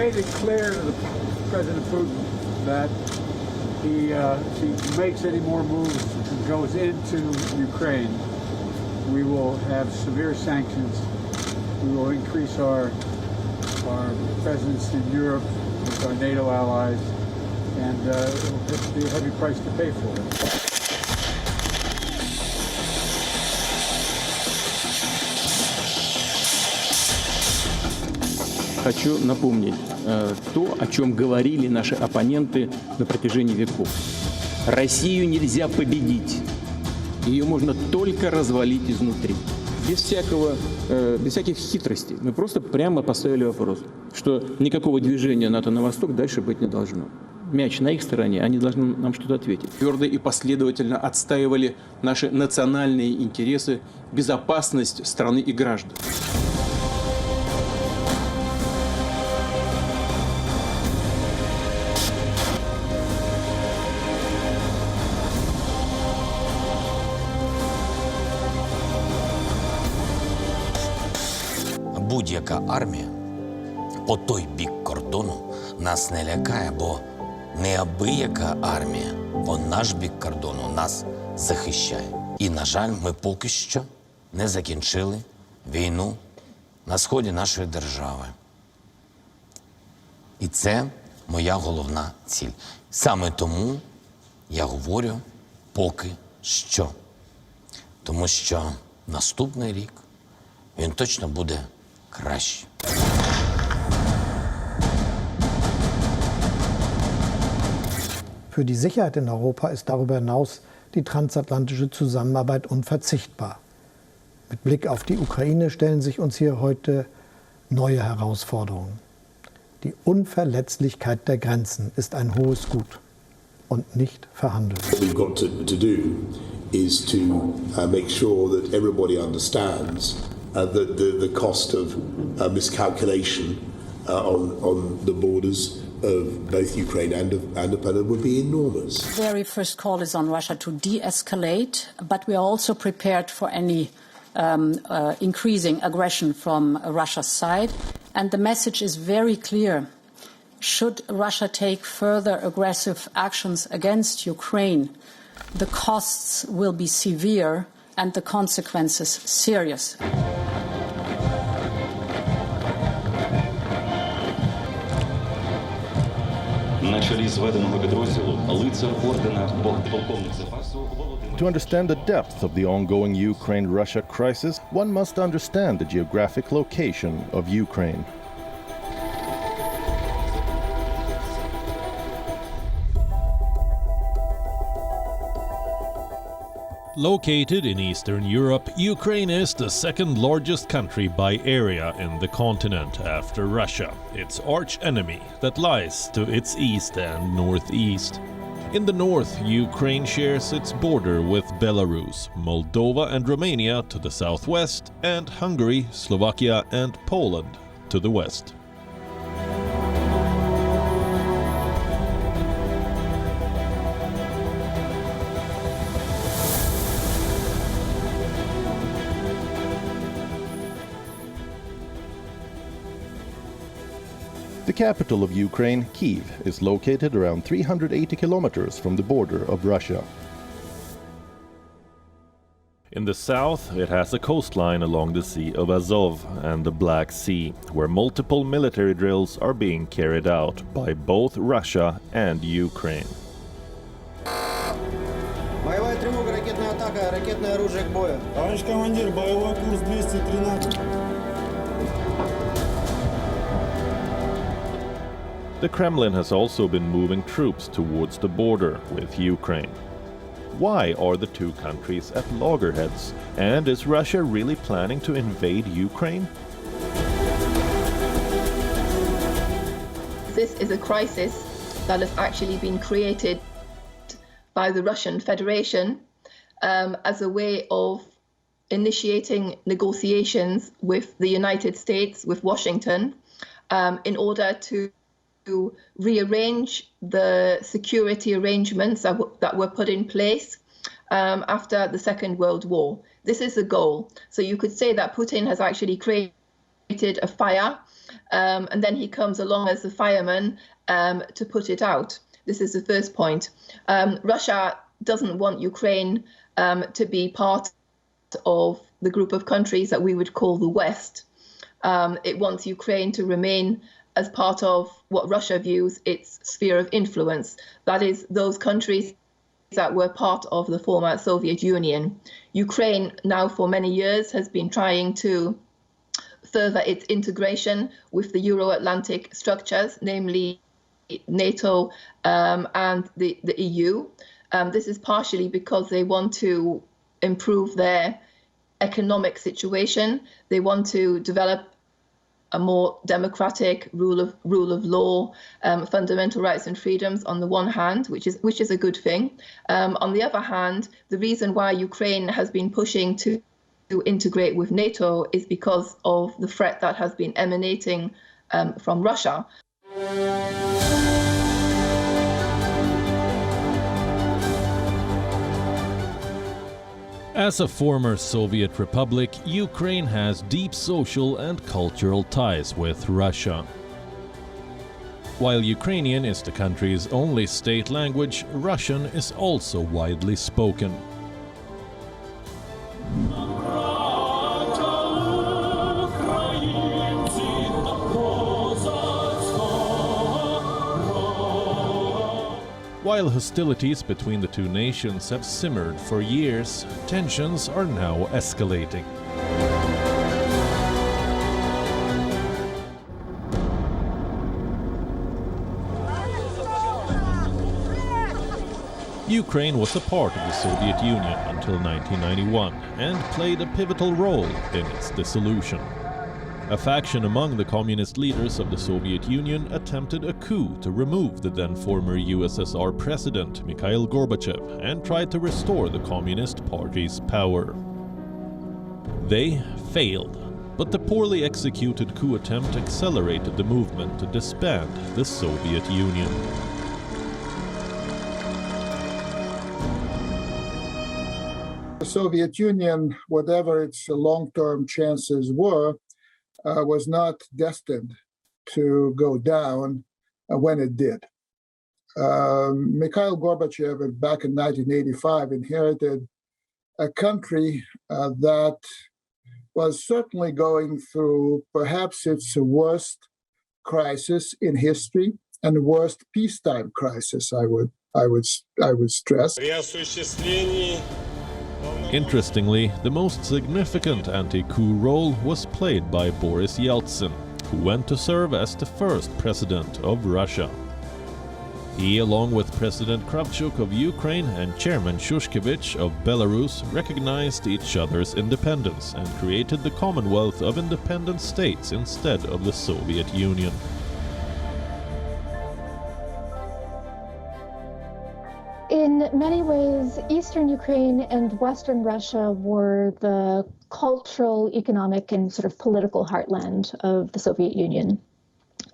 made it clear to President Putin that if he makes any more moves and goes into Ukraine, we will have severe sanctions. We will increase our presence in Europe with our NATO allies, and it will be a heavy price to pay for it. Хочу напомнить то, о чем говорили наши оппоненты на протяжении веков. Россию нельзя победить. Ее можно только развалить изнутри. Без всяких хитростей. Мы просто прямо поставили вопрос, что никакого движения НАТО на восток дальше быть не должно. Мяч на их стороне, они должны нам что-то ответить. Твердо и последовательно отстаивали наши национальные интересы, безопасность страны и граждан. Будь-яка армія по той бік кордону нас не лякає, бо неабияка армія по наш бік кордону нас захищає. І, на жаль, ми поки що не закінчили війну на сході нашої держави. І це моя головна ціль. Саме тому я говорю поки що. Тому що наступний рік він точно буде краще. Für die Sicherheit in Europa ist darüber hinaus die transatlantische Zusammenarbeit unverzichtbar. Mit Blick auf die Ukraine stellen sich uns hier heute neue Herausforderungen. Die Unverletzlichkeit der Grenzen ist ein hohes Gut und nicht verhandelbar. What we've got to do is to make sure that everybody understands the cost of miscalculation on the borders of both Ukraine and Poland would be enormous. The very first call is on Russia to de-escalate, but we are also prepared for any increasing aggression from Russia's side. And the message is very clear. Should Russia take further aggressive actions against Ukraine, the costs will be severe and the consequences serious. To understand the depth of the ongoing Ukraine-Russia crisis, one must understand the geographic location of Ukraine. Located in Eastern Europe, Ukraine is the second largest country by area in the continent after Russia, its arch-enemy that lies to its east and northeast. In the north, Ukraine shares its border with Belarus, Moldova and Romania to the southwest, and Hungary, Slovakia and Poland to the west. The capital of Ukraine, Kyiv, is located around 380 kilometers from the border of Russia. In the south, it has a coastline along the Sea of Azov and the Black Sea, where multiple military drills are being carried out by both Russia and Ukraine. Боевая тревога, ракетная атака, ракетное оружие к бою. Товарищ командир, боевой курс 213. The Kremlin has also been moving troops towards the border with Ukraine. Why are the two countries at loggerheads? And is Russia really planning to invade Ukraine? This is a crisis that has actually been created by the Russian Federation as a way of initiating negotiations with the United States, with Washington, in order to rearrange the security arrangements that were put in place after the Second World War. This is the goal. So you could say that Putin has actually created a fire, and then he comes along as the fireman to put it out. This is the first point. Russia doesn't want Ukraine to be part of the group of countries that we would call the West. It wants Ukraine to remain as part of what Russia views its sphere of influence. That is, those countries that were part of the former Soviet Union. Ukraine now for many years has been trying to further its integration with the Euro-Atlantic structures, namely NATO and the EU. This is partially because they want to improve their economic situation. They want to develop a more democratic rule of law, fundamental rights and freedoms on the one hand, which is a good thing. On the other hand, the reason why Ukraine has been pushing to integrate with NATO is because of the threat that has been emanating from Russia. As a former Soviet republic, Ukraine has deep social and cultural ties with Russia. While Ukrainian is the country's only state language, Russian is also widely spoken. While hostilities between the two nations have simmered for years, tensions are now escalating. Ukraine was a part of the Soviet Union until 1991 and played a pivotal role in its dissolution. A faction among the communist leaders of the Soviet Union attempted a coup to remove the then former USSR president Mikhail Gorbachev and tried to restore the Communist Party's power. They failed, but the poorly executed coup attempt accelerated the movement to disband the Soviet Union. The Soviet Union, whatever its long-term chances were, was not destined to go down when it did. Mikhail Gorbachev, back in 1985, inherited a country that was certainly going through perhaps its worst crisis in history and the worst peacetime crisis, I would stress. Interestingly, the most significant anti-coup role was played by Boris Yeltsin, who went to serve as the first president of Russia. He, along with President Kravchuk of Ukraine and Chairman Shushkevich of Belarus, recognized each other's independence and created the Commonwealth of Independent States instead of the Soviet Union. In many ways, Eastern Ukraine and Western Russia were the cultural, economic, and sort of political heartland of the Soviet Union.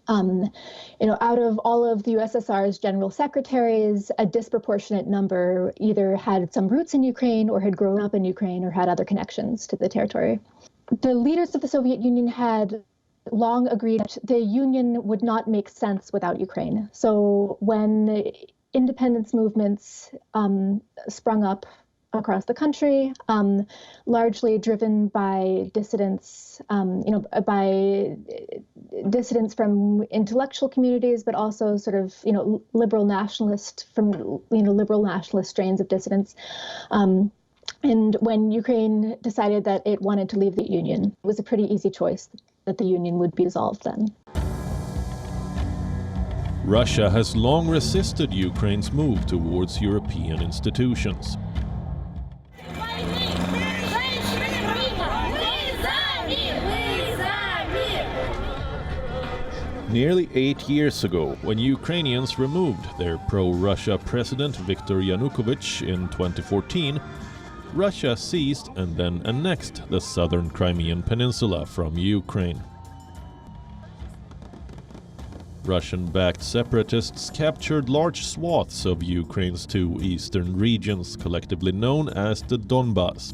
Out of all of the USSR's general secretaries, a disproportionate number either had some roots in Ukraine or had grown up in Ukraine or had other connections to the territory. The leaders of the Soviet Union had long agreed that the Union would not make sense without Ukraine. So when independence movements sprung up across the country, largely driven by dissidents, by dissidents from intellectual communities, but also sort of, liberal nationalist strains of dissidents. And when Ukraine decided that it wanted to leave the Union, it was a pretty easy choice that the Union would be dissolved then. Russia has long resisted Ukraine's move towards European institutions. Nearly 8 years ago, when Ukrainians removed their pro-Russia president Viktor Yanukovych in 2014, Russia seized and then annexed the southern Crimean peninsula from Ukraine. Russian-backed separatists captured large swaths of Ukraine's two eastern regions, collectively known as the Donbas.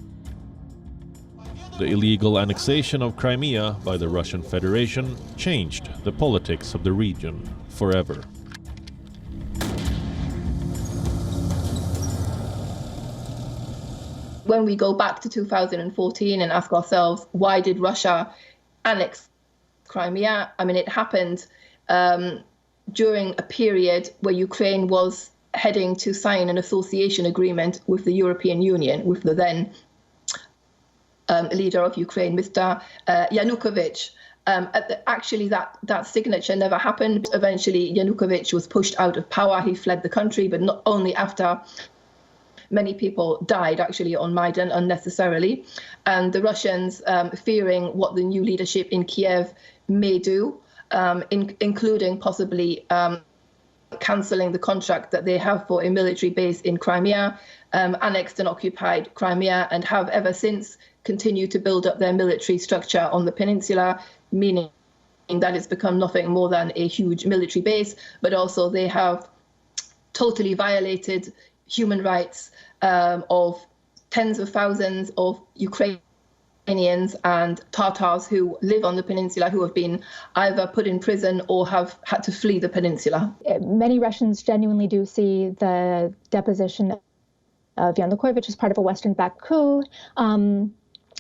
The illegal annexation of Crimea by the Russian Federation changed the politics of the region forever. When we go back to 2014 and ask ourselves, why did Russia annex Crimea? I mean, it happened during a period where Ukraine was heading to sign an association agreement with the European Union, with the then leader of Ukraine, Mr. Yanukovych. Actually, that signature never happened. Eventually, Yanukovych was pushed out of power. He fled the country, but not only after many people died, actually, on Maidan unnecessarily. And the Russians, fearing what the new leadership in Kiev may do, including possibly cancelling the contract that they have for a military base in Crimea, annexed and occupied Crimea, and have ever since continued to build up their military structure on the peninsula, meaning that it's become nothing more than a huge military base, but also they have totally violated human rights of tens of thousands of Ukrainians and Tatars who live on the peninsula, who have been either put in prison or have had to flee the peninsula. Many Russians genuinely do see the deposition of Yanukovych as part of a Western-backed coup.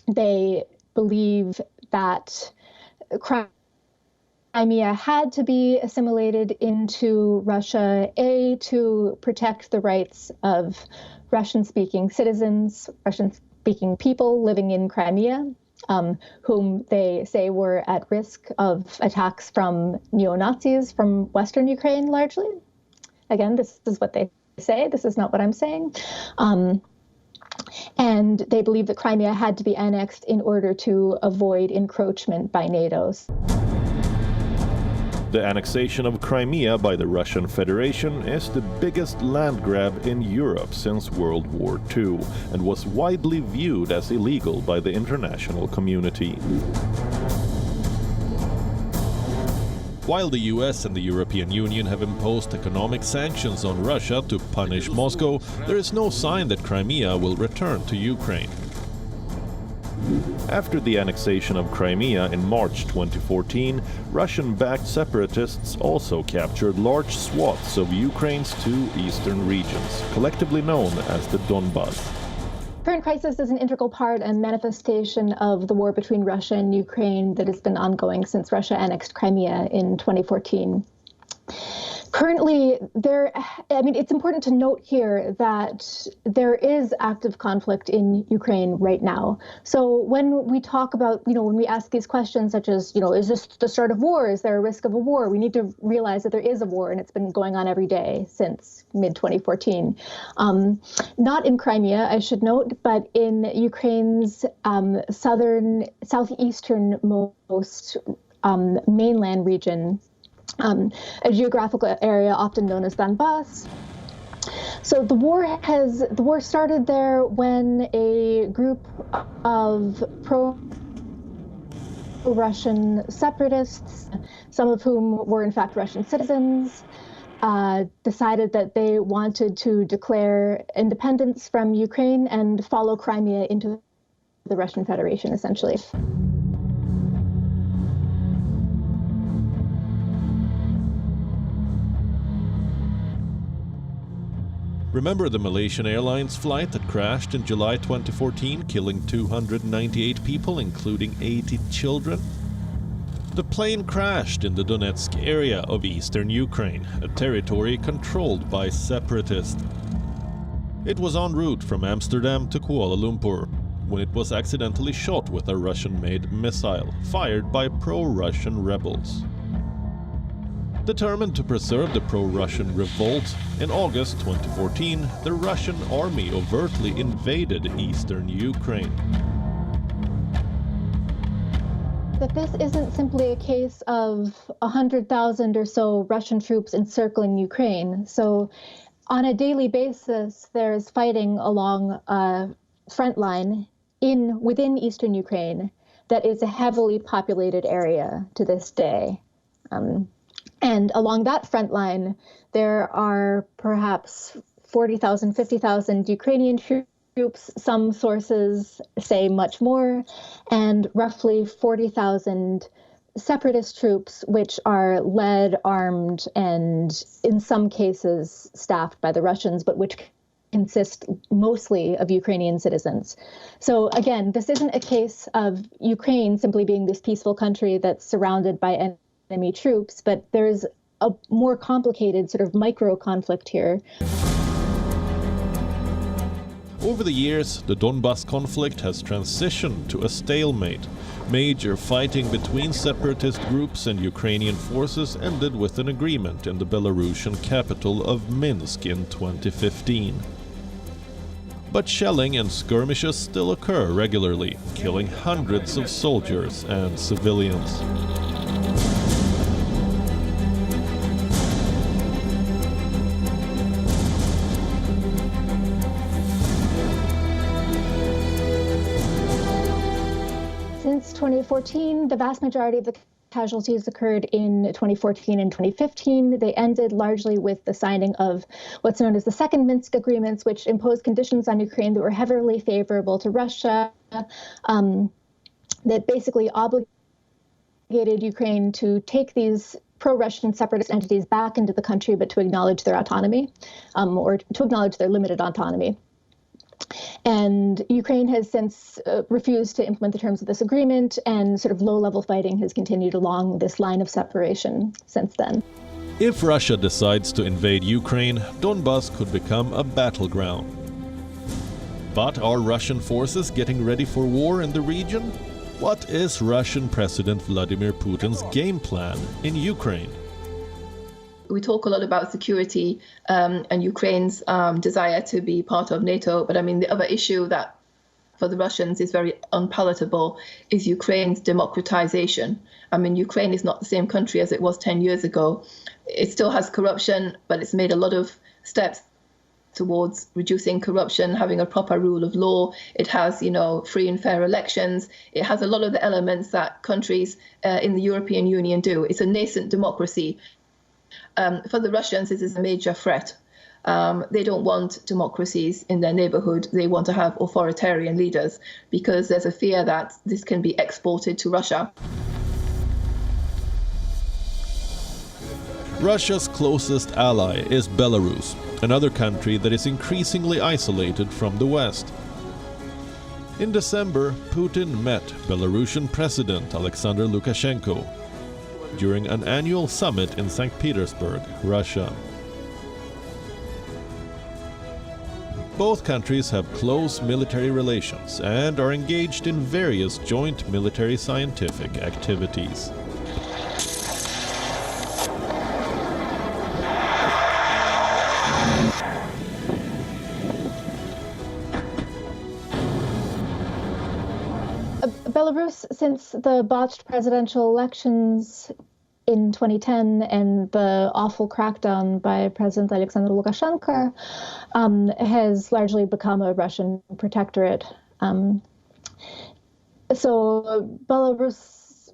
They believe that Crimea had to be assimilated into Russia, to protect the rights of Russian-speaking citizens, Russian-speaking people living in Crimea, whom they say were at risk of attacks from neo-Nazis from Western Ukraine, largely. Again, this is what they say. This is not what I'm saying. And they believe that Crimea had to be annexed in order to avoid encroachment by NATO. The annexation of Crimea by the Russian Federation is the biggest land grab in Europe since World War II and was widely viewed as illegal by the international community. While the US and the European Union have imposed economic sanctions on Russia to punish Moscow, there is no sign that Crimea will return to Ukraine. After the annexation of Crimea in March 2014, Russian-backed separatists also captured large swaths of Ukraine's two eastern regions, collectively known as the Donbas. Current crisis is an integral part and manifestation of the war between Russia and Ukraine that has been ongoing since Russia annexed Crimea in 2014. Currently, it's important to note here that there is active conflict in Ukraine right now. So when we talk about, when we ask these questions such as, is this the start of war? Is there a risk of a war? We need to realize that there is a war and it's been going on every day since mid-2014. Not in Crimea, I should note, but in Ukraine's southeasternmost mainland region, a geographical area often known as Donbas. So the war started there when a group of pro-Russian separatists, some of whom were in fact Russian citizens, decided that they wanted to declare independence from Ukraine and follow Crimea into the Russian Federation, essentially. Remember the Malaysian Airlines flight that crashed in July 2014, killing 298 people, including 80 children? The plane crashed in the Donetsk area of eastern Ukraine, a territory controlled by separatists. It was en route from Amsterdam to Kuala Lumpur when it was accidentally shot with a Russian-made missile, fired by pro-Russian rebels. Determined to preserve the pro-Russian revolt, in August 2014, the Russian army overtly invaded eastern Ukraine. That this isn't simply a case of 100,000 or so Russian troops encircling Ukraine. So on a daily basis, there's fighting along a front line within eastern Ukraine that is a heavily populated area to this day. And along that front line, there are perhaps 40,000, 50,000 Ukrainian troops. Some sources say much more, and roughly 40,000 separatist troops, which are led, armed, and in some cases staffed by the Russians, but which consist mostly of Ukrainian citizens. So again, this isn't a case of Ukraine simply being this peaceful country that's surrounded by enemy troops, but there's a more complicated sort of micro conflict here. Over the years, the Donbas conflict has transitioned to a stalemate. Major fighting between separatist groups and Ukrainian forces ended with an agreement in the Belarusian capital of Minsk in 2015. But shelling and skirmishes still occur regularly, killing hundreds of soldiers and civilians. Since 2014, the vast majority of the casualties occurred in 2014 and 2015. They ended largely with the signing of what's known as the Second Minsk Agreements, which imposed conditions on Ukraine that were heavily favorable to Russia, that basically obligated Ukraine to take these pro-Russian separatist entities back into the country, but to acknowledge their autonomy, or to acknowledge their limited autonomy. And Ukraine has since refused to implement the terms of this agreement, and sort of low-level fighting has continued along this line of separation since then. If Russia decides to invade Ukraine, Donbas could become a battleground. But are Russian forces getting ready for war in the region? What is Russian President Vladimir Putin's game plan in Ukraine? We talk a lot about security and Ukraine's desire to be part of NATO. But I mean, the other issue that for the Russians is very unpalatable is Ukraine's democratization. I mean, Ukraine is not the same country as it was 10 years ago. It still has corruption, but it's made a lot of steps towards reducing corruption, having a proper rule of law. It has, free and fair elections. It has a lot of the elements that countries in the European Union do. It's a nascent democracy. For the Russians, this is a major threat. They don't want democracies in their neighborhood. They want to have authoritarian leaders because there's a fear that this can be exported to Russia. Russia's closest ally is Belarus, another country that is increasingly isolated from the West. In December, Putin met Belarusian President Alexander Lukashenko during an annual summit in St. Petersburg, Russia. Both countries have close military relations and are engaged in various joint military scientific activities. Belarus, since the botched presidential elections in 2010 and the awful crackdown by President Alexander Lukashenko, has largely become a Russian protectorate. So Belarus,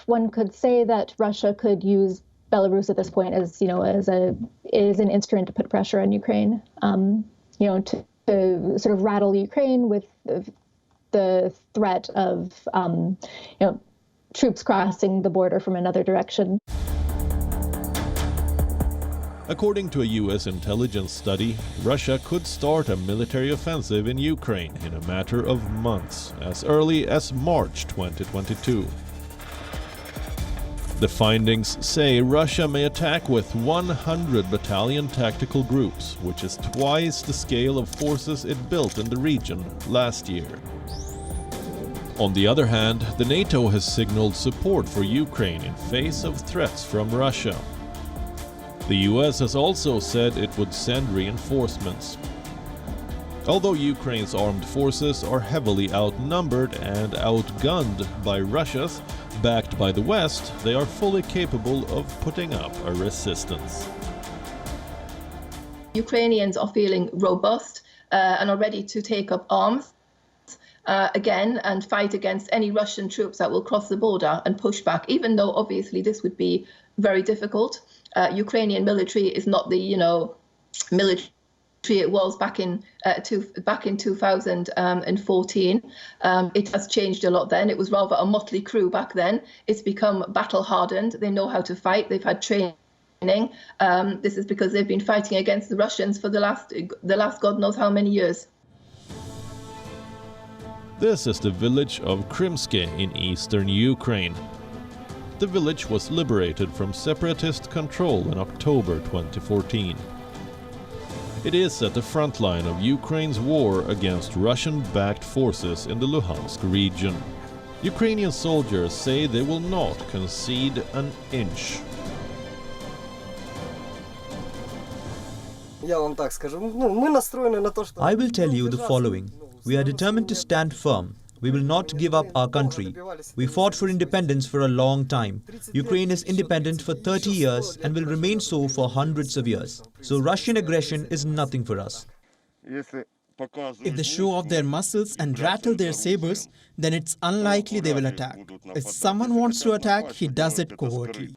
one could say that Russia could use Belarus at this point as, as an instrument to put pressure on Ukraine, to sort of rattle Ukraine with the threat of, troops crossing the border from another direction. According to a U.S. intelligence study, Russia could start a military offensive in Ukraine in a matter of months, as early as March 2022. The findings say Russia may attack with 100 battalion tactical groups, which is twice the scale of forces it built in the region last year. On the other hand, the NATO has signaled support for Ukraine in face of threats from Russia. The US has also said it would send reinforcements. Although Ukraine's armed forces are heavily outnumbered and outgunned by Russia's, backed by the West, they are fully capable of putting up a resistance. Ukrainians are feeling robust and are ready to take up arms again and fight against any Russian troops that will cross the border and push back, even though obviously this would be very difficult. Ukrainian military is not the, military it was back in 2014. It has changed a lot then. It was rather a motley crew back then. It's become battle hardened. They know how to fight. They've had training. This is because they've been fighting against the Russians for the last God knows how many years. This is the village of Crimea in eastern Ukraine. The village was liberated from separatist control in October 2014. It is at the front line of Ukraine's war against Russian-backed forces in the Luhansk region. Ukrainian soldiers say they will not concede an inch. Я вам так скажу, мы настроены на то, что... I will tell you the following. We are determined to stand firm. We will not give up our country. We fought for independence for a long time. Ukraine is independent for 30 years and will remain so for hundreds of years. So Russian aggression is nothing for us. If they show off their muscles and rattle their sabers, then it's unlikely they will attack. If someone wants to attack, he does it covertly.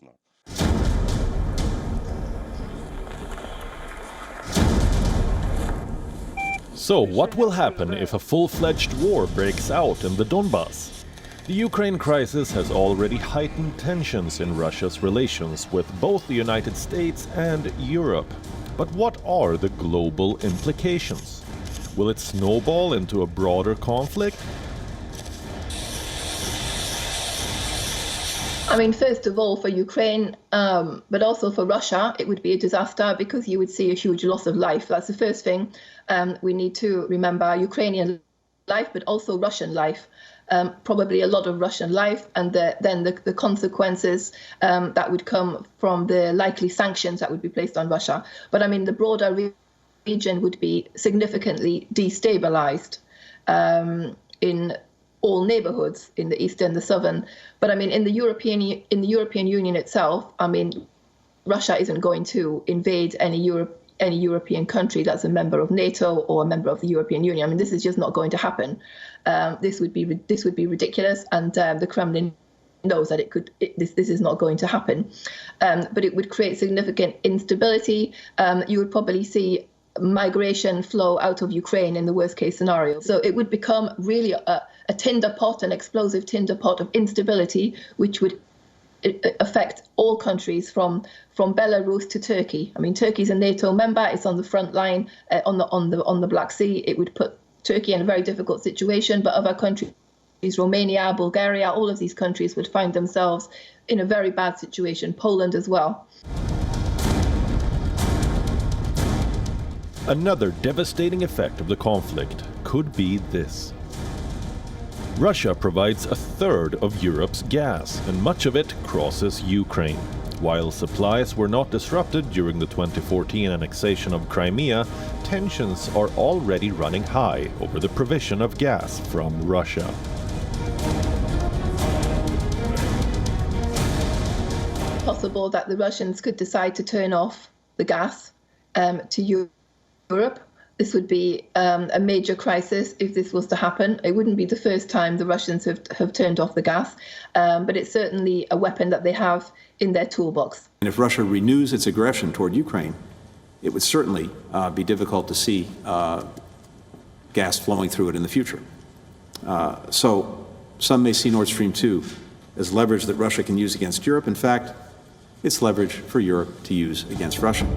So what will happen if a full-fledged war breaks out in the Donbass? The Ukraine crisis has already heightened tensions in Russia's relations with both the United States and Europe. But what are the global implications? Will it snowball into a broader conflict? I mean, first of all, for Ukraine, but also for Russia, it would be a disaster because you would see a huge loss of life. That's the first thing. We need to remember Ukrainian life, but also Russian life. Probably a lot of Russian life, and then the consequences that would come from the likely sanctions that would be placed on Russia. But I mean, the broader region would be significantly destabilized in all neighborhoods in the east and the southern. But I mean, in the European Union itself, I mean, Russia isn't going to invade any European country that's a member of NATO or a member of the European Union. I mean, this is just not going to happen. This would be ridiculous, and the Kremlin knows that this is not going to happen. But it would create significant instability. You would probably see migration flow out of Ukraine in the worst case scenario. So it would become really a tinder pot, an explosive tinder pot of instability, which would affect all countries from Belarus to Turkey. I mean, Turkey's a NATO member. It's on the front line on the Black Sea. It would put Turkey in a very difficult situation, but other countries, Romania, Bulgaria, all of these countries would find themselves in a very bad situation. Poland as well. Another devastating effect of the conflict could be this. Russia provides a third of Europe's gas, and much of it crosses Ukraine. While supplies were not disrupted during the 2014 annexation of Crimea, tensions are already running high over the provision of gas from Russia. Possible that the Russians could decide to turn off the gas to Europe. This would be a major crisis if this was to happen. It wouldn't be the first time the Russians have turned off the gas, but it's certainly a weapon that they have in their toolbox. And if Russia renews its aggression toward Ukraine, it would certainly be difficult to see gas flowing through it in the future. So some may see Nord Stream 2 as leverage that Russia can use against Europe. In fact, it's leverage for Europe to use against Russia.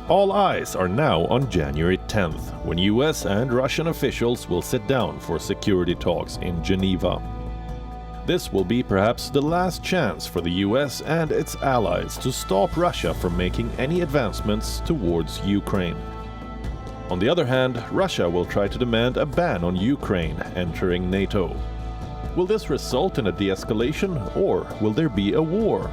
All eyes are now on January 10th, when US and Russian officials will sit down for security talks in Geneva. This will be perhaps the last chance for the US and its allies to stop Russia from making any advancements towards Ukraine. On the other hand, Russia will try to demand a ban on Ukraine entering NATO. Will this result in a de-escalation, or will there be a war?